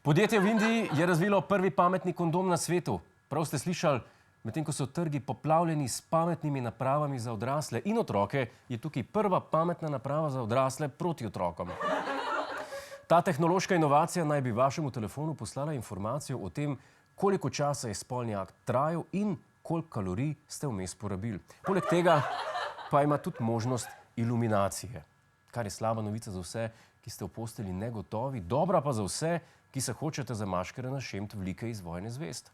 Podjetje v Indiji je razvilo prvi pametni kondom na svetu. Prav ste slišali, medtem ko so trgi poplavljeni s pametnimi napravami za odrasle in otroke, je tukaj prva pametna naprava za odrasle proti otrokom. Ta tehnološka inovacija naj bi vašemu telefonu poslala informacijo o tem, koliko časa je spolni akt trajal in koliko kalorij ste vmes porabili. Poleg tega pa ima tudi možnost iluminacije, kar je slaba novica za vse, ki ste v postelji negotovi, dobra pa za vse, ki se hočete zamaškati na šemt vlike iz Vojne zvezd.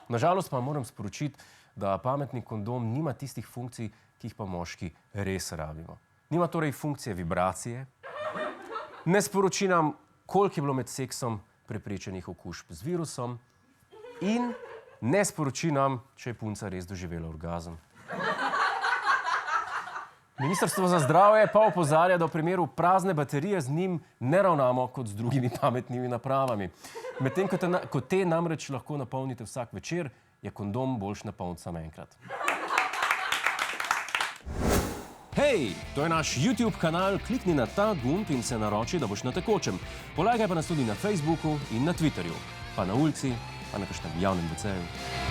Nažalost pa moram sporočiti, da pametni kondom nima tistih funkcij, ki jih pa moški res rabimo. Nima torej funkcije vibracije, ne sporoči nam, koliko je bilo med seksom preprečenih okužb z virusom in ne sporoči nam, če je punca res doživela orgazem. Ministrstvo za zdravje pa opozarja, da v primeru prazne baterije z njim ne ravnamo kot z drugimi pametnimi napravami. Medtem ko te namreč lahko napolnite vsak večer, je kondom boljš napolniti samo enkrat. Hej, to je naš YouTube kanal, klikni na ta gumb in se naroči, da boš na tekočem. Polajkaj pa nas tudi na Facebooku in na Twitterju, pa na ulici, pa na kakšnem javnem WC-ju.